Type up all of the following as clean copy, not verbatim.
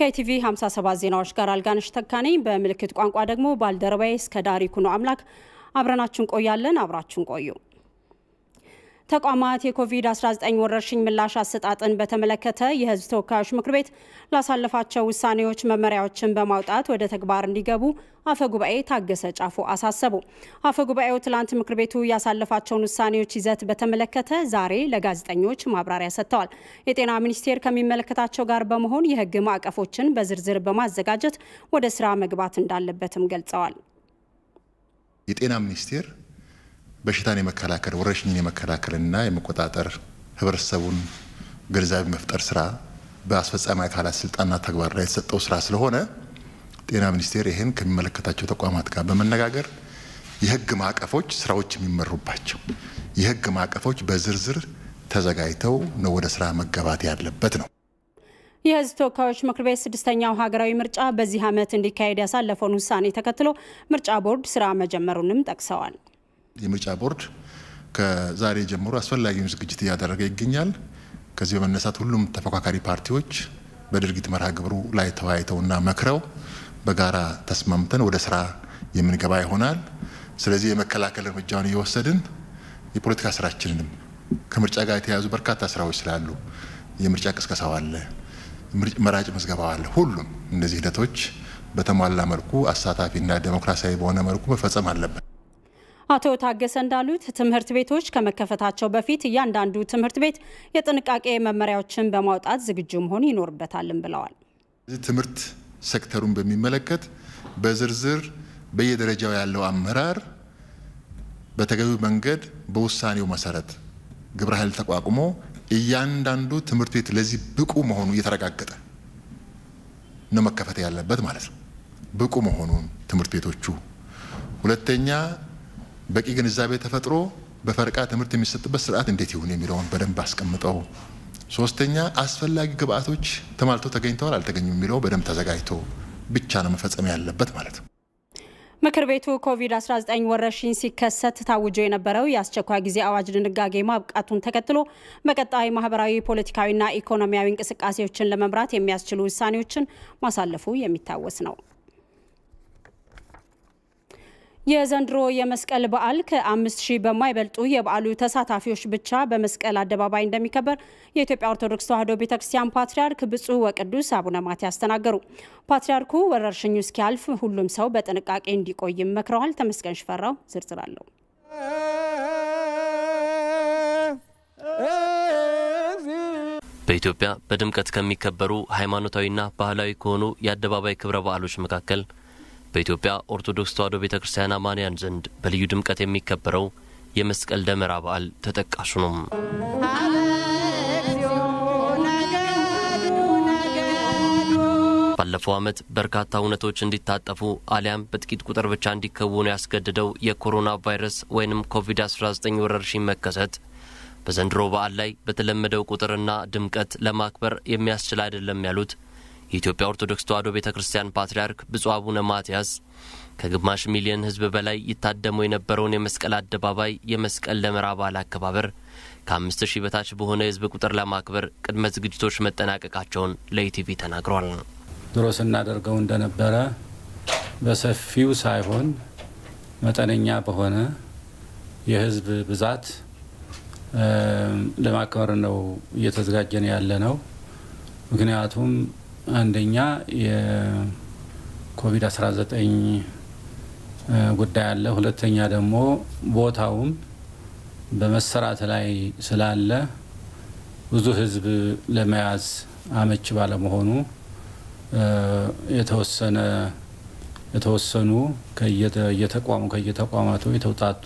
ከኢቲቪ 57 ዜናዎች ጋር አልጋነሽ ተካነኝ በምልክት ቋንቋ ደግሞ ባልደረባዬ እስከ ዳሪኩ ነው አምላክ አብረናችሁን ቆያለን አብራችሁን ቆዩ ተቋማት የኮቪድ-19 ወረርሽኝ ምላሽ አሰጣጥን በተመለከተ የህዝብ ተወካዮች ምክር ቤት ላሳለፋቸው ውሳኔዎች መመሪያዎችን በማውጣት ወደ ተግባር እንዲገቡ አፈጉባኤ ታገሰ ጫፎ አሳሰቡ አፈጉባኤው ትላንት ምክር ቤቱ ያሳለፋቸውን ውሳኔዎች ይዘት በተመለከተ ዛሬ ለጋዜጠኞች ማብራሪያ ሰጥተዋል የጤና ሚኒስቴር ከሚመለከታቸው ጋር በመሆን የህግ ማዕቀፎችን በዝርዝር በማዘጋጀት ወደ ስራ መግባት እንዳለበትም ገልጸዋል የጤና ሚኒስቴር በሽታን የመከላከል ወረርሽኝን የመከላከልና የመቆጣጠር ህብረተሰቡን ግንዛቤ መፍጠር ስራ በአስፈጻሚ አካላት ስልጣንና ተግባር ላይ የተሰጠው ስራ ስለሆነ ጤና ሚኒስቴር ይሄን ከሚመለከታቸው ተቋማት ጋር በመነጋገር የህግ ማዕቀፎች ስራዎች የሚመሩባቸው የህግ ማዕቀፎች በዝርዝር ተዘጋጅተው ነው ወደ ስራ መገባት ያለበት ነው የህዝብ ተወካዮች ምክር ቤት 6ኛው ሀገራዊ ምርጫ በዚህ ዓመት እንዲካሄድ ያሳለፈውን ውሳኔ ተከትሎ ምርጫ ቦርድ ስራ መጀመሩንም ጠቅሰዋል የምርጫ ቦርድ ከዛሬ ጀምሮ አስፈላጊውን ዝግጅት ያደረገ ይገኛል ከዚህ በመነሳት ሁሉም ተፎካካሪ ፓርቲዎች በድርጊት መርሃ ግብሩ ላይ ተወያይተውና መክረው በጋራ ተስማምተን ወደ ስራ የምንገባ ይሆናል ስለዚህ የመከላከል እርምጃውን እየወሰድን የፖለቲካ ስራችንንም ከምርጫ ጋር የተያዙ በርካታ ስራዎች ስላሉ የምርጫ ቅስቀሳው አለ መራጭ መዝገባው አለ ሁሉም እንደዚህ ሂደቶች በተሟላ መልኩ አሳታፊና ዲሞክራሲያዊ በሆነ መልኩ መፈጸም አለበት አቶ ታገሰ እንዳሉት ትምህርት ቤቶች ከመከፈታቸው በፊት እያንዳንዱ ትምህርት ቤት የጥንቃቄ መመሪያዎችን በማውጣት ዝግጁ መሆን ይኖርበታልም ብለዋል ትምህርት ሴክተሩን በሚመለከት በዝርዝር በየደረጃው ያለው አመራር በተገቢው መንገድ በውሳኔው መሰረት ግብረ ኃይል ተቋቁሞ እያንዳንዱ ትምህርት ቤት ለዚህ ብቁ መሆኑ እየተረጋገጠ ነው መከፈት ያለበት ማለት ነው ብቁ መሆኑን ትምህርት ቤቶቹ ሁለተኛ በቂ ግንዛቤ ተፈጥሮ በፈርቃ ትምህርት የሚሰጥበት ስርዓት እንዴት ይሁን የሚለውን በደንብ አስቀምጠው ሶስተኛ አስፈላጊ ግብአቶች ተማልተው ተገኝተዋል አልተገኙም የሚለው በደንብ ተዘጋጅቶ ብቻ ነው መፈጸም ያለበት ማለት ነው ምክር ቤቱ ኮቪድ-19 ወረርሽኝ ሲከሰት ታውጆ የነበረው የአስቸኳይ ጊዜ አዋጅ ድንጋጌ ማብቃቱን ተከትሎ በቀጣይ ማህበራዊ ፖለቲካዊና ኢኮኖሚያዊ እንቅስቃሴዎችን ለመምራት የሚያስችሉ ውሳኔዎችን ማሳለፉ የሚታወስ ነው የዘንድሮ የመስቀል በዓል ከ5000 በማይበልጡ የበዓሉ ተሳታፊዎች ብቻ በመስቀል አደባባይ እንደሚከበር የኢትዮጵያ ኦርቶዶክስ ተዋሕዶ ቤተክርስቲያን ፓትርያርክ ብፁዕ ወቅዱስ አቡነ ማትያስ ተናገሩ ፓትርያርኩ ወረርሽኙ እስኪያልፍ ሁሉም ሰው በጥንቃቄ እንዲቆይ መክረዋል ተመስገን ሽፈራው ዝርዝር አለው በኢትዮጵያ በድምቀት ከሚከበሩ ሃይማኖታዊና ባህላዊ ከሆኑ የአደባባይ ክብረ በዓሎች መካከል በኢትዮጵያ ኦርቶዶክስ ተዋሕዶ ቤተክርስቲያን አማንያን ዘንድ በልዩ ድምቀት የሚከበረው የመስቀል ደመራ በዓል ተጠቃሹ ነው። ባለፈው ዓመት በርካታ እውነቶች እንዲታጠፉ አሊያም በጥቂት ቁጥር ብቻ እንዲከወኑ ያስገደደው የኮሮና ቫይረስ ወይንም ኮቪድ-19 ወረርሽኝ መከሰት በዘንድሮ በዓል ላይ በተለመደው ቁጥርና ድምቀት ለማክበር የሚያስችል አይደለም ያሉት የኢትዮጵያ ኦርቶዶክስ ተዋሕዶ ቤተክርስቲያን ፓትርያርክ ብፁዕ አቡነ ማትያስ ከግማሽ ሚሊዮን ህዝብ በላይ ይታደሙ የነበረውን የመስቀል አደባባይ የመስቀል ደመራ በዓል አከባበር ከ5000 በታች በሆነ ህዝብ ቁጥር ለማክበር ቅድመ ዝግጅቶች መጠናቀቃቸውን ለኢቲቪ ተናግረዋል። ድሮስ እናደርገው እንደነበረ በሰፊው ሳይሆን መጠነኛ በሆነ የህዝብ ብዛት ለማክበር ነው እየተዘጋጀን ያለ ነው። ምክንያቱም አንደኛ የኮቪድ-19 ጉዳይ አለ ሁለተኛ ደግሞ ቦታውም በመሰራት ላይ ስላለ ብዙ ህዝብ ለመያዝ አመች ባለመሆኑ የተወሰኑ ከየተቋማቱ የተውጣጡ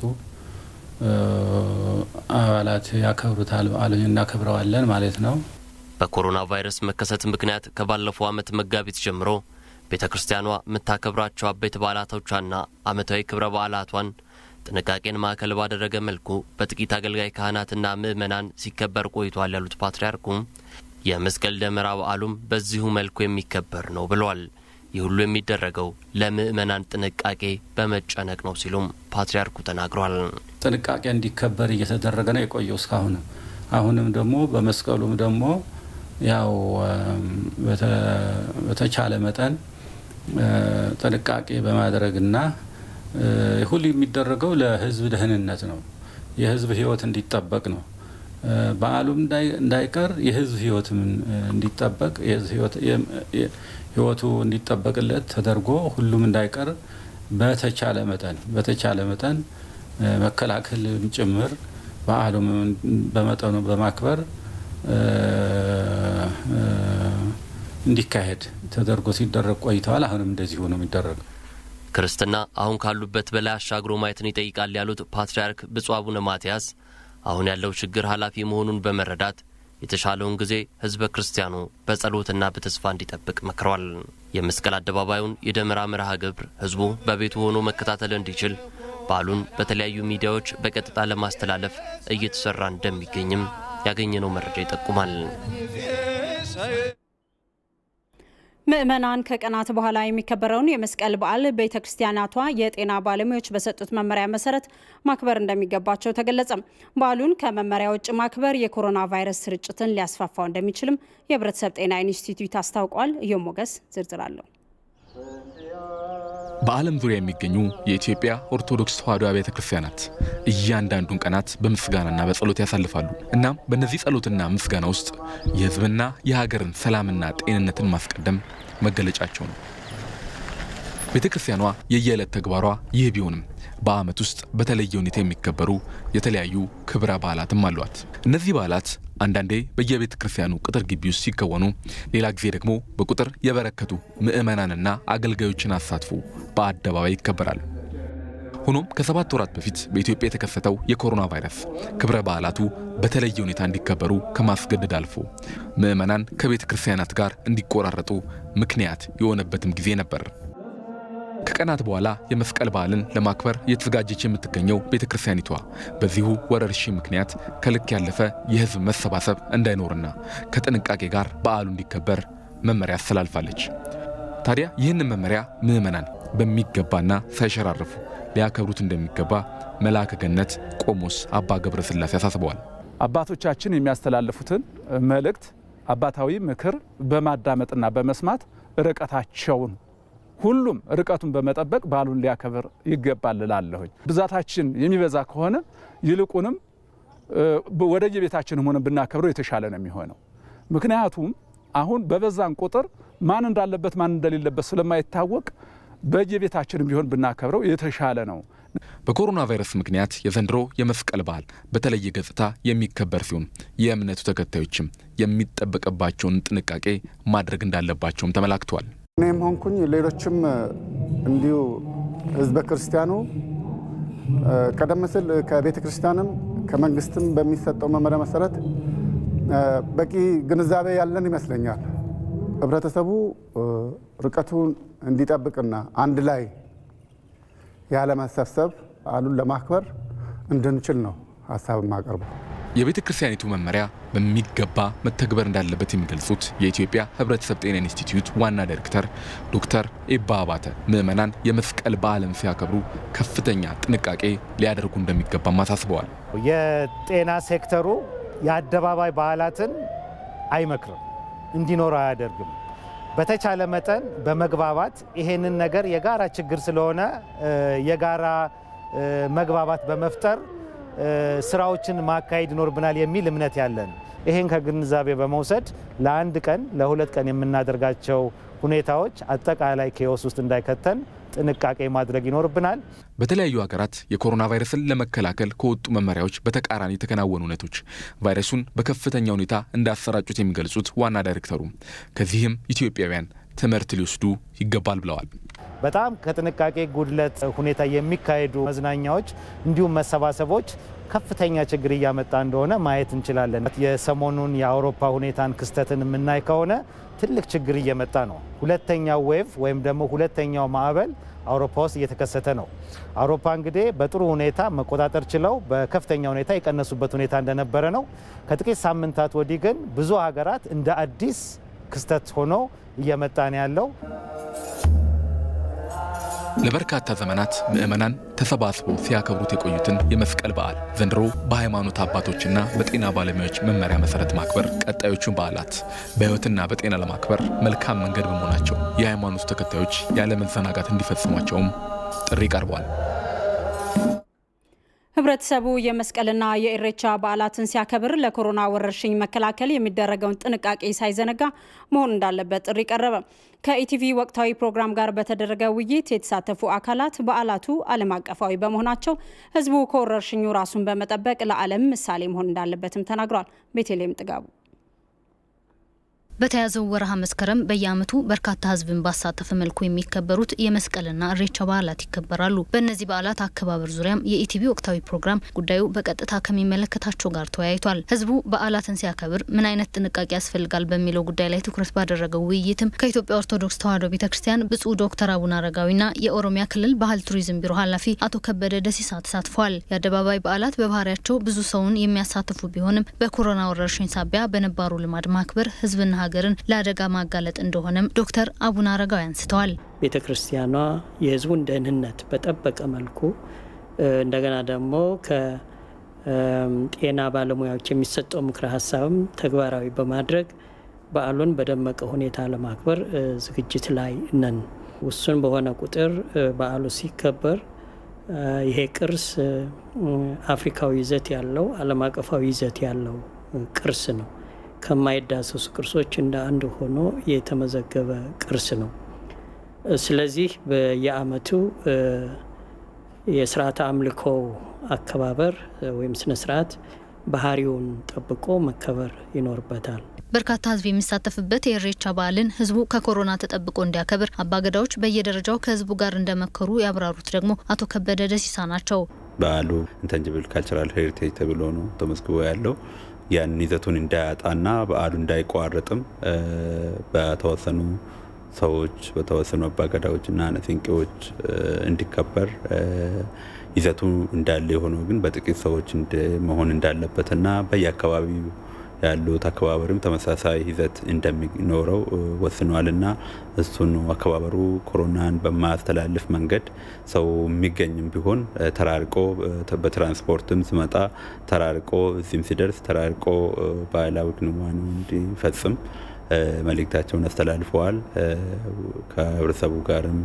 አባላት ያከብሩታል በዓሉን እናከብረዋለን ማለት ነው። በኮሮና ቫይረስ መከሰት ምክንያት ከባለፈው ዓመት መጋቢት ጀምሮ ቤተክርስቲያኗ የምታከብራቸው አበይት በዓላቶቿና ዓመታዊ ክብረ በዓላቷን ጥንቃቄን ማዕከል ባደረገ መልኩ በጥቂት አገልጋይ ካህናትና ምእመናን ሲከበር ቆይቷል ያሉት ፓትርያርኩም የመስቀል ደመራ በዓሉም በዚሁ መልኩ የሚከበር ነው ብለዋል። ይሁሉ የሚደረገው ለምእመናን ጥንቃቄ በመጨነቅ ነው ሲሉም ፓትርያርኩ ተናግረዋል። ጥንቃቄ እንዲከበር እየተደረገ ነው የቆየው እስካሁን አሁንም ደግሞ በመስቀሉም ደግሞ ያው በተቻለ መጠን ጥንቃቄ በማድረግና ሁሉ የሚደረገው ለህዝብ ደህንነት ነው የህዝብ ህይወት እንዲጠበቅ ነው በዓሉም እንዳይቀር የህዝብ ህይወትም እንዲጠበቅ የህዝብ ህይወቱ እንዲጠበቅለት ተደርጎ ሁሉም እንዳይቀር በተቻለ መጠን መከላከልም ጭምር በዓሉም በመጠኑ በማክበር እንዲካሄድ ተደርጎ ሲደረግ ቆይቷል አሁንም እንደዚህ ሆኖ የሚደረግ ክርስትና አሁን ካሉበት በላይ አሻግሮ ማየትን ይጠይቃል ያሉት ፓትርያርክ ብፁዕ አቡነ ማትያስ አሁን ያለው ችግር ኃላፊ መሆኑን በመረዳት የተሻለውን ጊዜ ህዝበ ክርስቲያኑ በጸሎትና በተስፋ እንዲጠብቅ መክረዋል። የመስቀል አደባባዩን የደመራ መርሃ ግብር ህዝቡ በቤቱ ሆኖ መከታተል እንዲችል በዓሉን በተለያዩ ሚዲያዎች በቀጥታ ለማስተላለፍ እየተሰራ እንደሚገኝም ያገኘነው መረጃ ይጠቁማል። ምእመናን ከቀናት በኋላ የሚከበረውን የመስቀል በዓል ቤተክርስቲያናቷ የጤና ባለሙያዎች በሰጡት መመሪያ መሰረት ማክበር እንደሚገባቸው ተገለጸ። በዓሉን ከመመሪያ ውጭ ማክበር የኮሮና ቫይረስ ስርጭትን ሊያስፋፋው እንደሚችልም የህብረተሰብ ጤና ኢንስቲትዩት አስታውቋል። እየሞገስ ዝርዝር አለው። በዓለም ዙሪያ የሚገኙ የኢትዮጵያ ኦርቶዶክስ ተዋሕዶ ቤተክርስቲያናት እያንዳንዱን ቀናት በምስጋናና በጸሎት ያሳልፋሉ። እናም በእነዚህ ጸሎትና ምስጋና ውስጥ የህዝብና የሀገርን ሰላምና ጤንነትን ማስቀደም መገለጫቸው ነው። ቤተክርስቲያኗ የየዕለት ተግባሯ ይህ ቢሆንም በዓመት ውስጥ በተለየ ሁኔታ የሚከበሩ የተለያዩ ክብረ በዓላትም አሏት። እነዚህ በዓላት አንዳንዴ በየቤተ ክርስቲያኑ ቅጥር ግቢ ውስጥ ሲከወኑ ሌላ ጊዜ ደግሞ በቁጥር የበረከቱ ምእመናንና አገልጋዮችን አሳትፎ በአደባባይ ይከበራል። ሆኖም ከ7 ወራት በፊት በኢትዮጵያ የተከሰተው የኮሮና ቫይረስ ክብረ በዓላቱ በተለየ ሁኔታ እንዲከበሩ ከማስገደድ አልፎ ምእመናን ከቤተ ክርስቲያናት ጋር እንዲቆራረጡ ምክንያት የሆነበትም ጊዜ ነበር። ከቀናት በኋላ የመስቀል በዓልን ለማክበር የተዘጋጀች የምትገኘው ቤተክርስቲያኒቷ በዚሁ ወረርሽኝ ምክንያት ከልክ ያለፈ የህዝብ መሰባሰብ እንዳይኖርና ከጥንቃቄ ጋር በዓሉ እንዲከበር መመሪያ አስተላልፋለች። ታዲያ ይህንን መመሪያ ምእመናን በሚገባና ሳይሸራረፉ ሊያከብሩት እንደሚገባ መልአከ ገነት ቆሞስ አባ ገብረ ስላሴ አሳስበዋል። አባቶቻችን የሚያስተላልፉትን መልእክት አባታዊ ምክር በማዳመጥና በመስማት ርቀታቸውን ሁሉም ርቀቱን በመጠበቅ በዓሉን ሊያከብር ይገባል እላለሁኝ። ብዛታችን የሚበዛ ከሆነ ይልቁንም ወደየቤታችን ሆነን ብናከብረው የተሻለ ነው የሚሆነው። ምክንያቱም አሁን በበዛን ቁጥር ማን እንዳለበት ማን እንደሌለበት ስለማይታወቅ በየቤታችን ቢሆን ብናከብረው የተሻለ ነው። በኮሮና ቫይረስ ምክንያት የዘንድሮ የመስቀል በዓል በተለየ ገጽታ የሚከበር ሲሆን የእምነቱ ተከታዮችም የሚጠበቅባቸውን ጥንቃቄ ማድረግ እንዳለባቸውም ተመላክቷል። እኔም ሆንኩኝ ሌሎችም እንዲሁ ህዝበ ክርስቲያኑ ቀደም ሲል ከቤተ ክርስቲያንም ከመንግስትም በሚሰጠው መመሪያ መሰረት በቂ ግንዛቤ ያለን ይመስለኛል። ህብረተሰቡ ርቀቱን እንዲጠብቅና አንድ ላይ ያለ መሰብሰብ በዓሉን ለማክበር እንድንችል ነው ሐሳብ ማቀርበው። የቤተ ክርስቲያኒቱ መመሪያ በሚገባ መተግበር እንዳለበት የሚገልጹት የኢትዮጵያ ህብረተሰብ ጤና ኢንስቲትዩት ዋና ዳይሬክተር ዶክተር ኤባ አባተ ምእመናን የመስቀል በዓልን ሲያከብሩ ከፍተኛ ጥንቃቄ ሊያደርጉ እንደሚገባ ማሳስበዋል። የጤና ሴክተሩ የአደባባይ በዓላትን አይመክርም፣ እንዲኖር አያደርግም። በተቻለ መጠን በመግባባት ይሄንን ነገር የጋራ ችግር ስለሆነ የጋራ መግባባት በመፍጠር ስራዎችን ማካሄድ ይኖርብናል የሚል እምነት ያለን። ይሄን ከግንዛቤ በመውሰድ ለአንድ ቀን ለሁለት ቀን የምናደርጋቸው ሁኔታዎች አጠቃላይ ኬዎስ ውስጥ እንዳይከተን ጥንቃቄ ማድረግ ይኖርብናል። በተለያዩ ሀገራት የኮሮና ቫይረስን ለመከላከል ከወጡ መመሪያዎች በተቃራኒ የተከናወኑ ሁኔታዎች ቫይረሱን በከፍተኛ ሁኔታ እንዳሰራጩት የሚገልጹት ዋና ዳይሬክተሩ ከዚህም ኢትዮጵያውያን ትምህርት ሊወስዱ ይገባል ብለዋል። በጣም ከጥንቃቄ ጉድለት ሁኔታ የሚካሄዱ መዝናኛዎች እንዲሁም መሰባሰቦች ከፍተኛ ችግር እያመጣ እንደሆነ ማየት እንችላለን። የሰሞኑን የአውሮፓ ሁኔታን ክስተትን የምናይ ከሆነ ትልቅ ችግር እየመጣ ነው። ሁለተኛው ዌቭ ወይም ደግሞ ሁለተኛው ማዕበል አውሮፓ ውስጥ እየተከሰተ ነው። አውሮፓ እንግዲህ በጥሩ ሁኔታ መቆጣጠር ችለው በከፍተኛ ሁኔታ የቀነሱበት ሁኔታ እንደነበረ ነው። ከጥቂት ሳምንታት ወዲህ ግን ብዙ ሀገራት እንደ አዲስ ክስተት ሆኖ እየመጣ ነው ያለው። ለበርካታ ዘመናት ምዕመናን ተሰባስበው ሲያከብሩት የቆዩትን የመስቀል በዓል ዘንድሮ በሃይማኖት አባቶችና በጤና ባለሙያዎች መመሪያ መሰረት ማክበር ቀጣዮቹን በዓላት በሕይወትና በጤና ለማክበር መልካም መንገድ በመሆናቸው የሃይማኖት ተከታዮች ያለ መዘናጋት እንዲፈጽሟቸውም ጥሪ ቀርቧል። ህብረተሰቡ የመስቀልና የኢሬቻ በዓላትን ሲያከብር ለኮሮና ወረርሽኝ መከላከል የሚደረገውን ጥንቃቄ ሳይዘነጋ መሆን እንዳለበት ጥሪ ቀረበ። ከኢቲቪ ወቅታዊ ፕሮግራም ጋር በተደረገ ውይይት የተሳተፉ አካላት በዓላቱ ዓለም አቀፋዊ በመሆናቸው ህዝቡ ከወረርሽኙ ራሱን በመጠበቅ ለዓለም ምሳሌ መሆን እንዳለበትም ተናግሯል። ቤተልሔም ጥጋቡ በተያዘው ወርሃ መስከረም በየዓመቱ በርካታ ህዝብን ባሳተፈ መልኩ የሚከበሩት የመስቀልና ኢሬቻ በዓላት ይከበራሉ። በእነዚህ በዓላት አከባበር ዙሪያም የኢቲቪ ወቅታዊ ፕሮግራም ጉዳዩ በቀጥታ ከሚመለከታቸው ጋር ተወያይቷል። ህዝቡ በዓላትን ሲያከብር ምን አይነት ጥንቃቄ ያስፈልጋል በሚለው ጉዳይ ላይ ትኩረት ባደረገው ውይይትም ከኢትዮጵያ ኦርቶዶክስ ተዋሕዶ ቤተክርስቲያን ብፁዕ ዶክተር አቡነ አረጋዊና የኦሮሚያ ክልል ባህል ቱሪዝም ቢሮ ኃላፊ አቶ ከበደ ደሲሳ ተሳትፈዋል። የአደባባይ በዓላት በባህሪያቸው ብዙ ሰውን የሚያሳትፉ ቢሆንም በኮሮና ወረርሽኝ ሳቢያ በነባሩ ልማድ ማክበር ህዝብና ሀገርን ለአደጋ ማጋለጥ እንደሆነም ዶክተር አቡነ አረጋዊ አንስተዋል። ቤተክርስቲያኗ የህዝቡን ደህንነት በጠበቀ መልኩ እንደገና ደግሞ ከጤና ባለሙያዎች የሚሰጠው ምክረ ሀሳብም ተግባራዊ በማድረግ በዓሉን በደመቀ ሁኔታ ለማክበር ዝግጅት ላይ ነን። ውሱን በሆነ ቁጥር በዓሉ ሲከበር ይሄ ቅርስ አፍሪካዊ ይዘት ያለው ዓለም አቀፋዊ ይዘት ያለው ቅርስ ነው። ከማይዳሰሱ ቅርሶች እንደ አንድ ሆኖ የተመዘገበ ቅርስ ነው። ስለዚህ በየዓመቱ የሥርዓተ አምልኮ አከባበር ወይም ስነ ስርዓት ባህሪውን ጠብቆ መከበር ይኖርበታል። በርካታ ህዝብ የሚሳተፍበት የኢሬቻ በዓልን ህዝቡ ከኮሮና ተጠብቆ እንዲያከብር አባገዳዎች በየደረጃው ከህዝቡ ጋር እንደመከሩ ያብራሩት ደግሞ አቶ ከበደ ደሲሳ ናቸው። በዓሉ ኢንታንጂብል ካልቸራል ሄሪቴጅ ተብሎ ነው ተመዝግቦ ያለው። ያን ይዘቱን እንዳያጣና በዓሉ እንዳይቋረጥም በተወሰኑ ሰዎች በተወሰኑ አባገዳዎችና ነፍንቄዎች እንዲከበር ይዘቱ እንዳለ ሆኖ ግን በጥቂት ሰዎች መሆን እንዳለበትና በየአካባቢው ያሉት አከባበርም ተመሳሳይ ይዘት እንደሚኖረው ወስኗልና እሱን አከባበሩ ኮሮናን በማያስተላልፍ መንገድ ሰው የሚገኝም ቢሆን ተራርቆ በትራንስፖርትም ሲመጣ ተራርቆ እዚህም ሲደርስ ተራርቆ ባህላዊ ክንዋኔውን እንዲፈጽም መልእክታቸውን አስተላልፈዋል። ከህብረተሰቡ ጋርም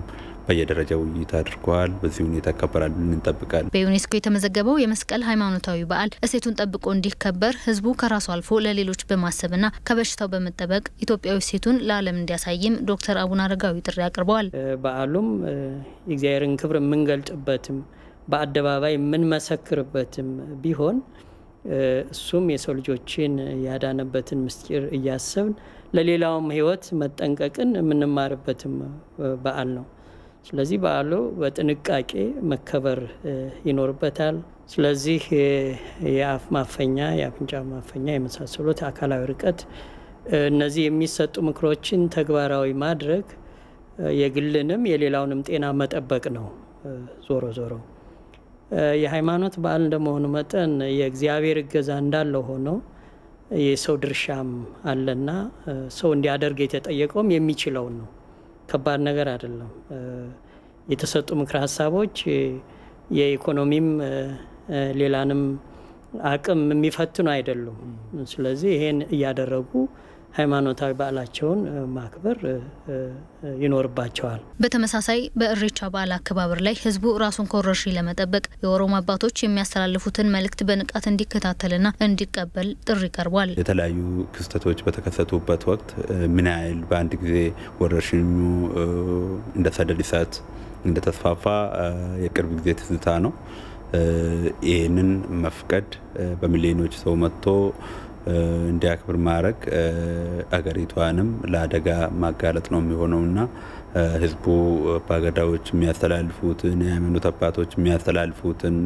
በየደረጃው ውይይት አድርገዋል። በዚህ ሁኔታ ይከበራል ብለን እንጠብቃለን። በዩኔስኮ የተመዘገበው የመስቀል ሃይማኖታዊ በዓል እሴቱን ጠብቆ እንዲከበር ህዝቡ ከራሱ አልፎ ለሌሎች በማሰብና ከበሽታው በመጠበቅ ኢትዮጵያዊ እሴቱን ለዓለም እንዲያሳይም ዶክተር አቡነ አረጋዊ ጥሪ አቅርበዋል። በዓሉም የእግዚአብሔርን ክብር የምንገልጥበትም በአደባባይ የምንመሰክርበትም ቢሆን እሱም የሰው ልጆችን ያዳነበትን ምስጢር እያሰብን ለሌላውም ህይወት መጠንቀቅን የምንማርበትም በዓል ነው። ስለዚህ በዓሉ በጥንቃቄ መከበር ይኖርበታል። ስለዚህ የአፍ ማፈኛ፣ የአፍንጫ ማፈኛ የመሳሰሉት አካላዊ ርቀት እነዚህ የሚሰጡ ምክሮችን ተግባራዊ ማድረግ የግልንም የሌላውንም ጤና መጠበቅ ነው። ዞሮ ዞሮ የሃይማኖት በዓል እንደመሆኑ መጠን የእግዚአብሔር እገዛ እንዳለው ሆኖ የሰው ድርሻም አለና ሰው እንዲያደርግ የተጠየቀውም የሚችለውን ነው። ከባድ ነገር አይደለም። የተሰጡ ምክረ ሀሳቦች የኢኮኖሚም ሌላንም አቅም የሚፈትኑ አይደሉም። ስለዚህ ይሄን እያደረጉ ሃይማኖታዊ በዓላቸውን ማክበር ይኖርባቸዋል። በተመሳሳይ በኢሬቻ በዓል አከባበር ላይ ህዝቡ ራሱን ከወረርሽኝ ለመጠበቅ የኦሮሞ አባቶች የሚያስተላልፉትን መልእክት በንቃት እንዲከታተልና እንዲቀበል ጥሪ ቀርቧል። የተለያዩ ክስተቶች በተከሰቱበት ወቅት ምን ያህል በአንድ ጊዜ ወረርሽኙ እንደ ሰደድ እሳት እንደተስፋፋ የቅርብ ጊዜ ትዝታ ነው። ይህንን መፍቀድ በሚሊዮኖች ሰው መጥቶ እንዲያክብር ማድረግ አገሪቷንም ለአደጋ ማጋለጥ ነው የሚሆነውና ህዝቡ አባገዳዎች የሚያስተላልፉትን የሃይማኖት አባቶች የሚያስተላልፉትን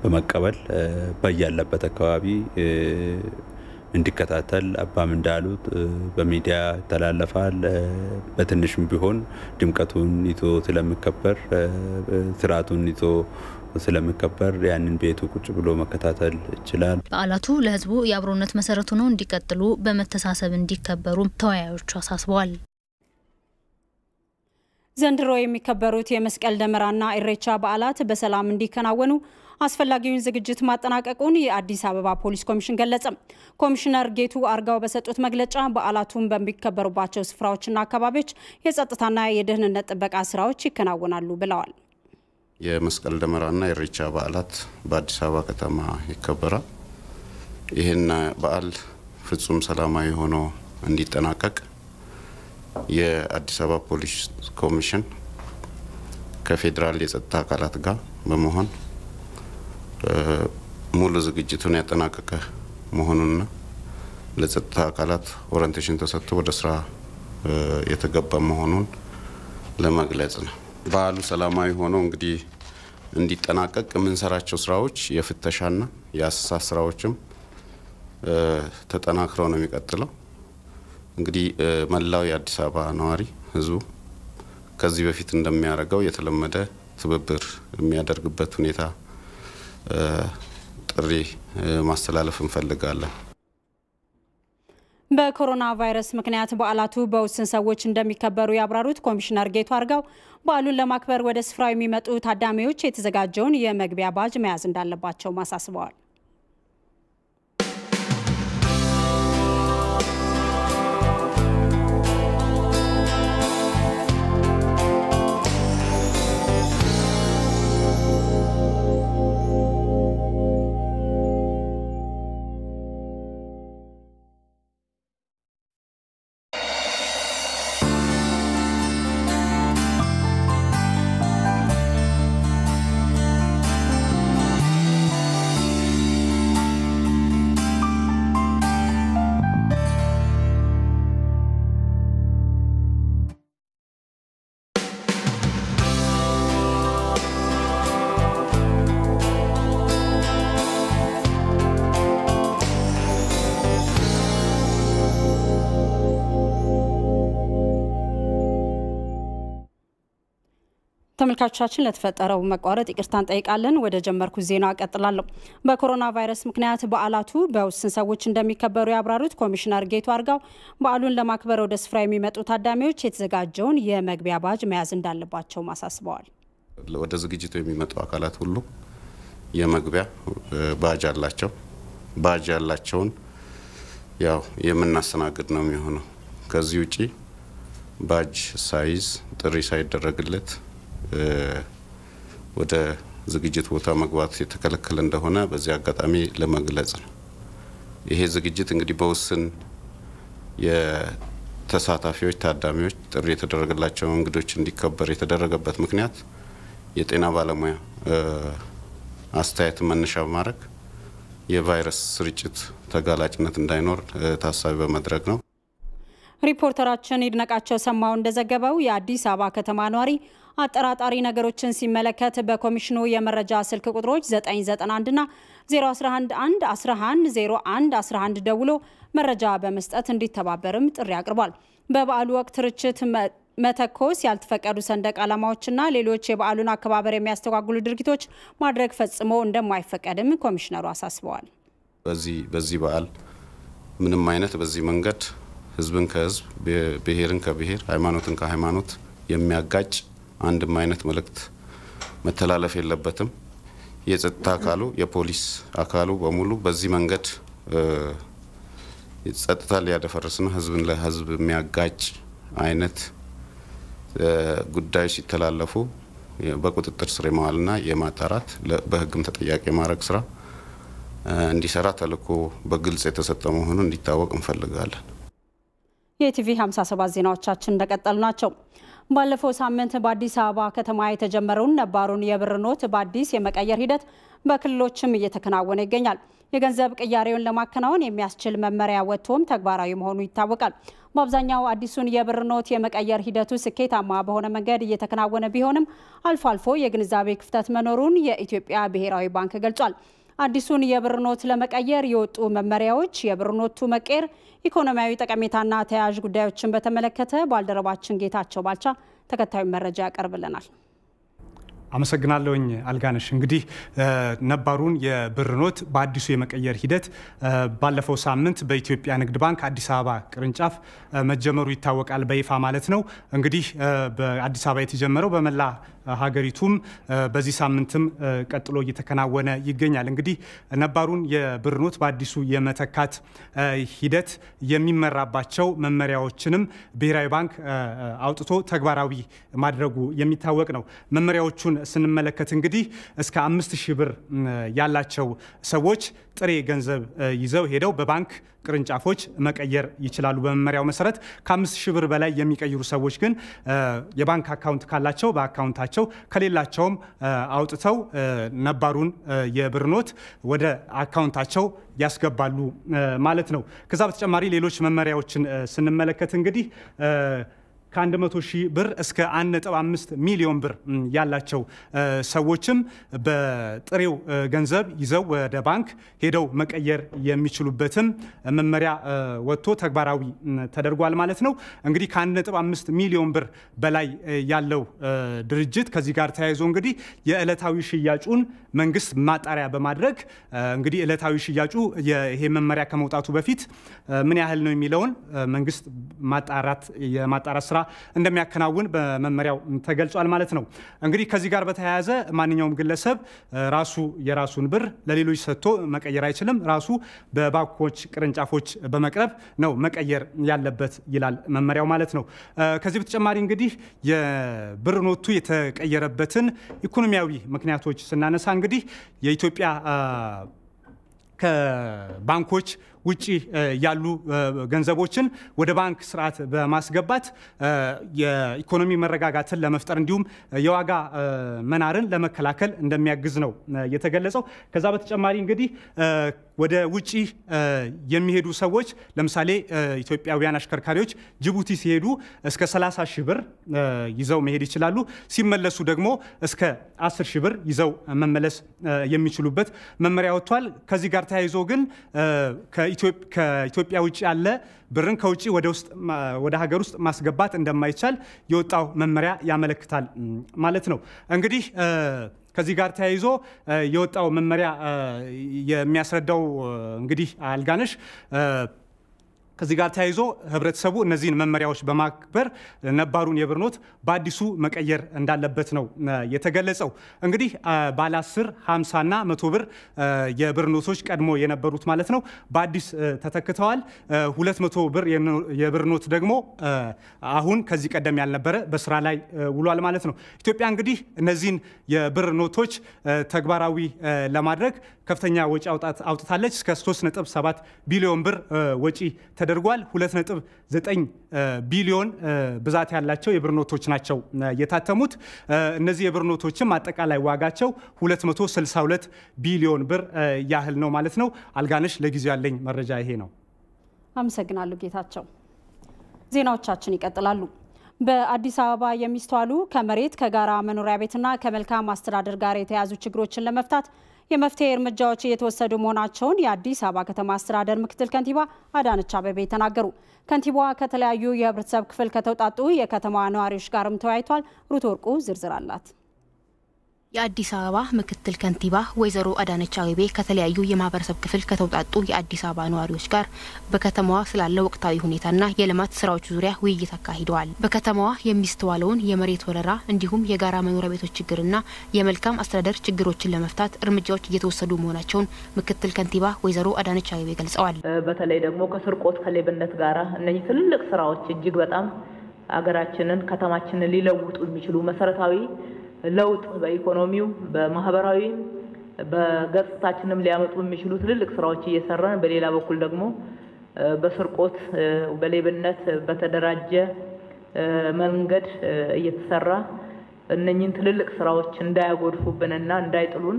በመቀበል በያለበት አካባቢ እንዲከታተል አባም እንዳሉት በሚዲያ ይተላለፋል። በትንሽም ቢሆን ድምቀቱን ይዞ ስለሚከበር ስርዓቱን ይዞ ስለሚከበር ያንን ቤቱ ቁጭ ብሎ መከታተል ይችላል። በዓላቱ ለህዝቡ የአብሮነት መሰረቱ ነው እንዲቀጥሉ በመተሳሰብ እንዲከበሩ ተወያዮቹ አሳስበዋል። ዘንድሮ የሚከበሩት የመስቀል ደመራና ኢሬቻ በዓላት በሰላም እንዲከናወኑ አስፈላጊውን ዝግጅት ማጠናቀቁን የአዲስ አበባ ፖሊስ ኮሚሽን ገለጸ። ኮሚሽነር ጌቱ አርጋው በሰጡት መግለጫ በዓላቱን በሚከበሩባቸው ስፍራዎችና አካባቢዎች የጸጥታና የደህንነት ጥበቃ ስራዎች ይከናወናሉ ብለዋል። የመስቀል ደመራና ኢሬቻ በዓላት በአዲስ አበባ ከተማ ይከበራል። ይህን በዓል ፍጹም ሰላማዊ ሆኖ እንዲጠናቀቅ የአዲስ አበባ ፖሊስ ኮሚሽን ከፌደራል የጸጥታ አካላት ጋር በመሆን ሙሉ ዝግጅቱን ያጠናቀቀ መሆኑንና ለጸጥታ አካላት ኦሪንቴሽን ተሰጥቶ ወደ ስራ የተገባ መሆኑን ለመግለጽ ነው። በዓሉ ሰላማዊ ሆኖ እንግዲህ እንዲጠናቀቅ የምንሰራቸው ስራዎች የፍተሻና የአሰሳ ስራዎችም ተጠናክረው ነው የሚቀጥለው። እንግዲህ መላው የአዲስ አበባ ነዋሪ ህዝቡ ከዚህ በፊት እንደሚያደርገው የተለመደ ትብብር የሚያደርግበት ሁኔታ ጥሪ ማስተላለፍ እንፈልጋለን። በኮሮና ቫይረስ ምክንያት በዓላቱ በውስን ሰዎች እንደሚከበሩ ያብራሩት ኮሚሽነር ጌቱ አርጋው በዓሉን ለማክበር ወደ ስፍራው የሚመጡ ታዳሚዎች የተዘጋጀውን የመግቢያ ባጅ መያዝ እንዳለባቸው ማሳስበዋል። ተመልካቾቻችን ለተፈጠረው መቋረጥ ይቅርታን ጠይቃለን። ወደ ጀመርኩት ዜና አቀጥላለሁ። በኮሮና ቫይረስ ምክንያት በዓላቱ በውስን ሰዎች እንደሚከበሩ ያብራሩት ኮሚሽነር ጌቱ አርጋው በዓሉን ለማክበር ወደ ስፍራ የሚመጡ ታዳሚዎች የተዘጋጀውን የመግቢያ ባጅ መያዝ እንዳለባቸው ማሳስበዋል። ወደ ዝግጅቱ የሚመጡ አካላት ሁሉ የመግቢያ ባጅ አላቸው። ባጅ ያላቸውን ያው የምናስተናግድ ነው የሚሆነው። ከዚህ ውጪ ባጅ ሳይዝ ጥሪ ሳይደረግለት ወደ ዝግጅት ቦታ መግባት የተከለከለ እንደሆነ በዚህ አጋጣሚ ለመግለጽ ነው። ይሄ ዝግጅት እንግዲህ በውስን የተሳታፊዎች ታዳሚዎች ጥሪ የተደረገላቸው እንግዶች እንዲከበር የተደረገበት ምክንያት የጤና ባለሙያ አስተያየት መነሻ በማድረግ የቫይረስ ስርጭት ተጋላጭነት እንዳይኖር ታሳቢ በማድረግ ነው። ሪፖርተራችን ይድነቃቸው ሰማው እንደዘገበው የአዲስ አበባ ከተማ ነዋሪ አጠራጣሪ ነገሮችን ሲመለከት በኮሚሽኑ የመረጃ ስልክ ቁጥሮች 991 እና 011 11 01 11 ደውሎ መረጃ በመስጠት እንዲተባበርም ጥሪ አቅርቧል። በበዓሉ ወቅት ርችት መተኮስ፣ ያልተፈቀዱ ሰንደቅ ዓላማዎችና ሌሎች የበዓሉን አከባበር የሚያስተጓጉሉ ድርጊቶች ማድረግ ፈጽሞ እንደማይፈቀድም ኮሚሽነሩ አሳስበዋል። በዚህ በዓል ምንም አይነት በዚህ መንገድ ህዝብን ከህዝብ ብሔርን ከብሔር ሃይማኖትን ከሃይማኖት የሚያጋጭ አንድም አይነት መልእክት መተላለፍ የለበትም። የጸጥታ አካሉ የፖሊስ አካሉ በሙሉ በዚህ መንገድ ጸጥታ ሊያደፈርስና ህዝብን ለህዝብ የሚያጋጭ አይነት ጉዳይ ሲተላለፉ በቁጥጥር ስር የማዋልና የማጣራት በህግም ተጠያቂ ማድረግ ስራ እንዲሰራ ተልዕኮ በግልጽ የተሰጠ መሆኑን እንዲታወቅ እንፈልጋለን። የቲቪ 57 ዜናዎቻችን እንደቀጠሉ ናቸው። ባለፈው ሳምንት በአዲስ አበባ ከተማ የተጀመረውን ነባሩን የብር ኖት በአዲስ የመቀየር ሂደት በክልሎችም እየተከናወነ ይገኛል። የገንዘብ ቅያሬውን ለማከናወን የሚያስችል መመሪያ ወጥቶም ተግባራዊ መሆኑ ይታወቃል። በአብዛኛው አዲሱን የብር ኖት የመቀየር ሂደቱ ስኬታማ በሆነ መንገድ እየተከናወነ ቢሆንም አልፎ አልፎ የግንዛቤ ክፍተት መኖሩን የኢትዮጵያ ብሔራዊ ባንክ ገልጿል። አዲሱን የብር ኖት ለመቀየር የወጡ መመሪያዎች የብር ኖቱ መቀየር ኢኮኖሚያዊ ጠቀሜታና ተያያዥ ጉዳዮችን በተመለከተ ባልደረባችን ጌታቸው ባልቻ ተከታዩ መረጃ ያቀርብልናል። አመሰግናለሁኝ አልጋነሽ። እንግዲህ ነባሩን የብር ኖት በአዲሱ የመቀየር ሂደት ባለፈው ሳምንት በኢትዮጵያ ንግድ ባንክ አዲስ አበባ ቅርንጫፍ መጀመሩ ይታወቃል በይፋ ማለት ነው። እንግዲህ በአዲስ አበባ የተጀመረው በመላ ሀገሪቱም በዚህ ሳምንትም ቀጥሎ እየተከናወነ ይገኛል። እንግዲህ ነባሩን የብር ኖት በአዲሱ የመተካት ሂደት የሚመራባቸው መመሪያዎችንም ብሔራዊ ባንክ አውጥቶ ተግባራዊ ማድረጉ የሚታወቅ ነው። መመሪያዎቹን ስንመለከት እንግዲህ እስከ 5000 ብር ያላቸው ሰዎች ጥሬ ገንዘብ ይዘው ሄደው በባንክ ቅርንጫፎች መቀየር ይችላሉ። በመመሪያው መሰረት ከ5000 ብር በላይ የሚቀይሩ ሰዎች ግን የባንክ አካውንት ካላቸው በአካውንታቸው ከሌላቸውም አውጥተው ነባሩን የብር ኖት ወደ አካውንታቸው ያስገባሉ ማለት ነው። ከዛ በተጨማሪ ሌሎች መመሪያዎችን ስንመለከት እንግዲህ ከ100,000 ብር እስከ 1.5 ሚሊዮን ብር ያላቸው ሰዎችም በጥሬው ገንዘብ ይዘው ወደ ባንክ ሄደው መቀየር የሚችሉበትም መመሪያ ወጥቶ ተግባራዊ ተደርጓል ማለት ነው። እንግዲህ ከ1.5 ሚሊዮን ብር በላይ ያለው ድርጅት ከዚህ ጋር ተያይዞ እንግዲህ የዕለታዊ ሽያጩን መንግስት ማጣሪያ በማድረግ እንግዲህ ዕለታዊ ሽያጩ ይሄ መመሪያ ከመውጣቱ በፊት ምን ያህል ነው የሚለውን መንግስት የማጣራት ስራ እንደሚያከናውን በመመሪያው ተገልጿል ማለት ነው። እንግዲህ ከዚህ ጋር በተያያዘ ማንኛውም ግለሰብ ራሱ የራሱን ብር ለሌሎች ሰጥቶ መቀየር አይችልም። ራሱ በባንኮች ቅርንጫፎች በመቅረብ ነው መቀየር ያለበት ይላል መመሪያው ማለት ነው። ከዚህ በተጨማሪ እንግዲህ የብር ኖቱ የተቀየረበትን ኢኮኖሚያዊ ምክንያቶች ስናነሳ እንግዲህ የኢትዮጵያ ከባንኮች ውጪ ያሉ ገንዘቦችን ወደ ባንክ ስርዓት በማስገባት የኢኮኖሚ መረጋጋትን ለመፍጠር እንዲሁም የዋጋ መናርን ለመከላከል እንደሚያግዝ ነው የተገለጸው። ከዛ በተጨማሪ እንግዲህ ወደ ውጪ የሚሄዱ ሰዎች ለምሳሌ ኢትዮጵያውያን አሽከርካሪዎች ጅቡቲ ሲሄዱ እስከ 30,000 ብር ይዘው መሄድ ይችላሉ። ሲመለሱ ደግሞ እስከ 10,000 ብር ይዘው መመለስ የሚችሉበት መመሪያ ወጥቷል። ከዚህ ጋር ተያይዞ ግን ከኢትዮጵያ ውጪ ያለ ብርን ከውጪ ወደ ሀገር ውስጥ ማስገባት እንደማይቻል የወጣው መመሪያ ያመለክታል ማለት ነው። እንግዲህ ከዚህ ጋር ተያይዞ የወጣው መመሪያ የሚያስረዳው እንግዲህ አልጋነሽ ከዚህ ጋር ተያይዞ ህብረተሰቡ እነዚህን መመሪያዎች በማክበር ነባሩን የብር ኖት በአዲሱ መቀየር እንዳለበት ነው የተገለጸው። እንግዲህ ባለ 10፣ 50 እና 100 ብር የብር ኖቶች ቀድሞ የነበሩት ማለት ነው በአዲስ ተተክተዋል። 200 ብር የብር ኖት ደግሞ አሁን ከዚህ ቀደም ያልነበረ በስራ ላይ ውሏል ማለት ነው። ኢትዮጵያ እንግዲህ እነዚህን የብር ኖቶች ተግባራዊ ለማድረግ ከፍተኛ ወጪ አውጥታለች። እስከ 3.7 ቢሊዮን ብር ወጪ ተደርጓል። 2.9 ቢሊዮን ብዛት ያላቸው የብር ኖቶች ናቸው የታተሙት። እነዚህ የብር ኖቶችም አጠቃላይ ዋጋቸው 262 ቢሊዮን ብር ያህል ነው ማለት ነው። አልጋነሽ፣ ለጊዜው ያለኝ መረጃ ይሄ ነው። አመሰግናለሁ ጌታቸው። ዜናዎቻችን ይቀጥላሉ። በአዲስ አበባ የሚስተዋሉ ከመሬት ከጋራ መኖሪያ ቤትና ከመልካም አስተዳደር ጋር የተያዙ ችግሮችን ለመፍታት የመፍትሄ እርምጃዎች እየተወሰዱ መሆናቸውን የአዲስ አበባ ከተማ አስተዳደር ምክትል ከንቲባ አዳነች አቤቤ ተናገሩ። ከንቲባዋ ከተለያዩ የህብረተሰብ ክፍል ከተውጣጡ የከተማዋ ነዋሪዎች ጋርም ተወያይቷል። ሩት ወርቁ ዝርዝር አላት። የአዲስ አበባ ምክትል ከንቲባ ወይዘሮ አዳነች አቤቤ ከተለያዩ የማህበረሰብ ክፍል ከተውጣጡ የአዲስ አበባ ነዋሪዎች ጋር በከተማዋ ስላለው ወቅታዊ ሁኔታና የልማት ስራዎች ዙሪያ ውይይት አካሂደዋል። በከተማዋ የሚስተዋለውን የመሬት ወረራ እንዲሁም የጋራ መኖሪያ ቤቶች ችግርና የመልካም አስተዳደር ችግሮችን ለመፍታት እርምጃዎች እየተወሰዱ መሆናቸውን ምክትል ከንቲባ ወይዘሮ አዳነች አቤቤ ገልጸዋል። በተለይ ደግሞ ከስርቆት ከሌብነት ጋራ እነዚህ ትልልቅ ስራዎች እጅግ በጣም አገራችንን ከተማችንን ሊለውጡ የሚችሉ መሰረታዊ ለውጥ በኢኮኖሚው በማህበራዊ በገጽታችንም ሊያመጡ የሚችሉ ትልልቅ ስራዎች እየሰራን፣ በሌላ በኩል ደግሞ በስርቆት በሌብነት በተደራጀ መንገድ እየተሰራ እነኚህን ትልልቅ ስራዎች እንዳያጎድፉብንና እንዳይጥሉን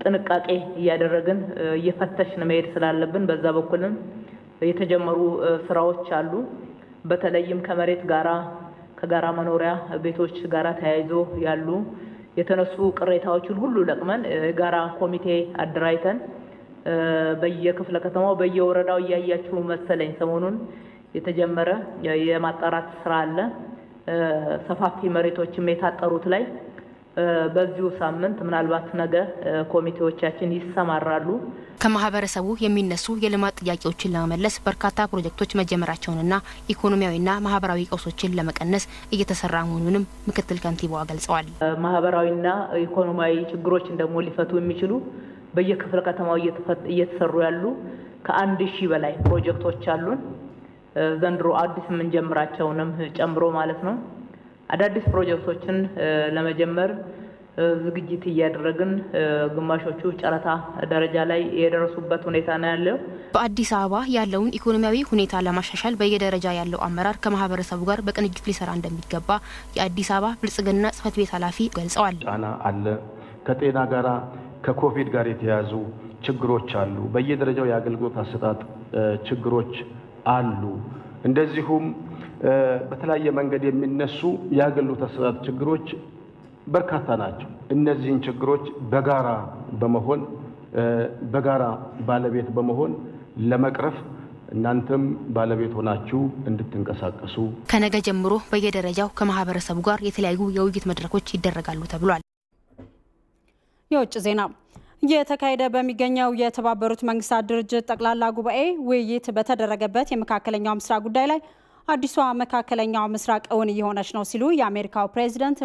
ጥንቃቄ እያደረግን እየፈተሽን መሄድ ስላለብን በዛ በኩልም የተጀመሩ ስራዎች አሉ። በተለይም ከመሬት ጋራ ከጋራ መኖሪያ ቤቶች ጋራ ተያይዞ ያሉ የተነሱ ቅሬታዎችን ሁሉ ለቅመን ጋራ ኮሚቴ አደራጅተን በየክፍለ ከተማው በየወረዳው እያያችሁ መሰለኝ ሰሞኑን የተጀመረ የማጣራት ስራ አለ። ሰፋፊ መሬቶችም የታጠሩት ላይ በዚሁ ሳምንት ምናልባት ነገ ኮሚቴዎቻችን ይሰማራሉ። ከማህበረሰቡ የሚነሱ የልማት ጥያቄዎችን ለመመለስ በርካታ ፕሮጀክቶች መጀመራቸውንና ኢኮኖሚያዊና ማህበራዊ ቀውሶችን ለመቀነስ እየተሰራ መሆኑንም ምክትል ከንቲባዋ ገልጸዋል። ማህበራዊና ኢኮኖሚያዊ ችግሮችን ደግሞ ሊፈቱ የሚችሉ በየክፍለ ከተማው እየተሰሩ ያሉ ከ1000 በላይ ፕሮጀክቶች አሉን። ዘንድሮ አዲስ የምንጀምራቸውንም ጨምሮ ማለት ነው። አዳዲስ ፕሮጀክቶችን ለመጀመር ዝግጅት እያደረግን ግማሾቹ ጨረታ ደረጃ ላይ የደረሱበት ሁኔታ ነው ያለው። በአዲስ አበባ ያለውን ኢኮኖሚያዊ ሁኔታ ለማሻሻል በየደረጃ ያለው አመራር ከማህበረሰቡ ጋር በቅንጅት ሊሰራ እንደሚገባ የአዲስ አበባ ብልጽግና ጽህፈት ቤት ኃላፊ ገልጸዋል። ጫና አለ። ከጤና ጋራ ከኮቪድ ጋር የተያዙ ችግሮች አሉ። በየደረጃው የአገልግሎት አሰጣጥ ችግሮች አሉ። እንደዚሁም በተለያየ መንገድ የሚነሱ የአገልግሎት አሰጣጥ ችግሮች በርካታ ናቸው። እነዚህን ችግሮች በጋራ ባለቤት በመሆን ለመቅረፍ እናንተም ባለቤት ሆናችሁ እንድትንቀሳቀሱ ከነገ ጀምሮ በየደረጃው ከማህበረሰቡ ጋር የተለያዩ የውይይት መድረኮች ይደረጋሉ ተብሏል። የውጭ ዜና እየተካሄደ በሚገኘው የተባበሩት መንግስታት ድርጅት ጠቅላላ ጉባኤ ውይይት በተደረገበት የመካከለኛው ምስራቅ ጉዳይ ላይ አዲሷ መካከለኛው ምስራቅ እውን እየሆነች ነው ሲሉ የአሜሪካው ፕሬዝዳንት